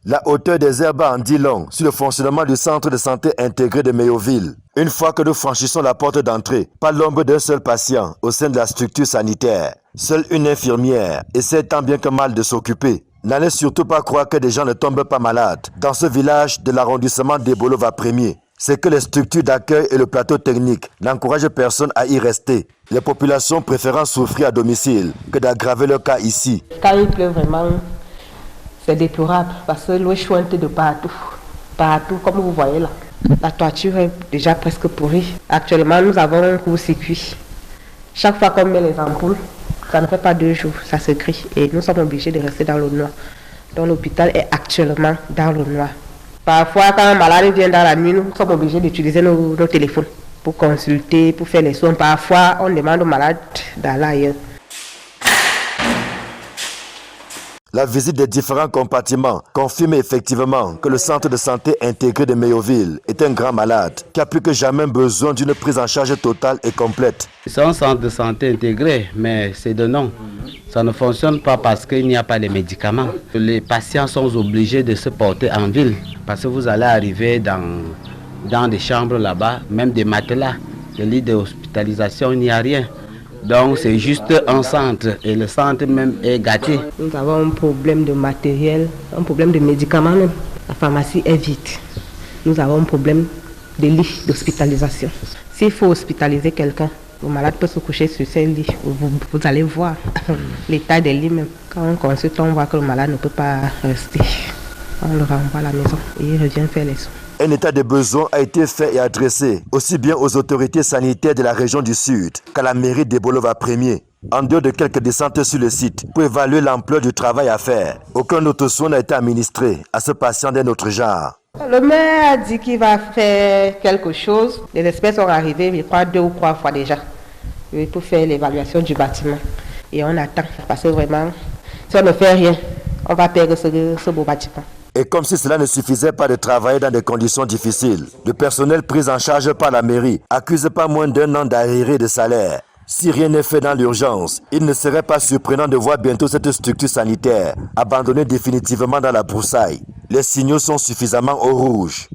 La hauteur des herbes en dit long sur le fonctionnement du centre de santé intégré de Méoville. Une fois que nous franchissons la porte d'entrée, pas l'ombre d'un seul patient au sein de la structure sanitaire. Seule une infirmière essaie tant bien que mal de s'occuper. N'allez surtout pas croire que des gens ne tombent pas malades. Dans ce village de l'arrondissement d'Ebolova-Premier, c'est que les structures d'accueil et le plateau technique n'encouragent personne à y rester. Les populations préférant souffrir à domicile que d'aggraver leur cas ici. Quand il pleut vraiment, c'est déplorable parce que l'eau est chouette de partout. Partout, comme vous voyez là. La toiture est déjà presque pourrie. Actuellement, nous avons un court-circuit. Chaque fois qu'on met les ampoules, ça ne fait pas 2 jours, ça se grille. Et nous sommes obligés de rester dans le noir. Donc l'hôpital est actuellement dans le noir. Parfois, quand un malade vient dans la nuit, nous sommes obligés d'utiliser nos téléphones pour consulter, pour faire les soins. Parfois, on demande aux malades d'aller ailleurs. La visite des différents compartiments confirme effectivement que le centre de santé intégré de Méoville est un grand malade qui a plus que jamais besoin d'une prise en charge totale et complète. C'est un centre de santé intégré, mais c'est de nom. Ça ne fonctionne pas parce qu'il n'y a pas les médicaments. Les patients sont obligés de se porter en ville parce que vous allez arriver dans des chambres là-bas, même des matelas, des lits d'hospitalisation, il n'y a rien. Donc c'est juste un centre et le centre même est gâté. Nous avons un problème de matériel, un problème de médicaments même. La pharmacie est vide. Nous avons un problème de lits d'hospitalisation. S'il faut hospitaliser quelqu'un, le malade peut se coucher sur ses lits. Vous allez voir l'état des lits même. Quand on consulte, on voit que le malade ne peut pas rester. On le renvoie à la maison et il revient faire les soins. Un état de besoin a été fait et adressé aussi bien aux autorités sanitaires de la région du Sud qu'à la mairie d'Ebolova-Premier. En dehors de quelques descentes sur le site pour évaluer l'ampleur du travail à faire, aucun autre soin n'a été administré à ce patient d'un autre genre. Le maire a dit qu'il va faire quelque chose. Les experts sont arrivés, je crois, 2 ou 3 fois déjà pour faire l'évaluation du bâtiment. Et on attend parce que vraiment, si on ne fait rien, on va perdre ce beau bâtiment. Et comme si cela ne suffisait pas de travailler dans des conditions difficiles, le personnel pris en charge par la mairie accuse pas moins d'1 an d'arriérés de salaire. Si rien n'est fait dans l'urgence, il ne serait pas surprenant de voir bientôt cette structure sanitaire abandonnée définitivement dans la broussaille. Les signaux sont suffisamment au rouge.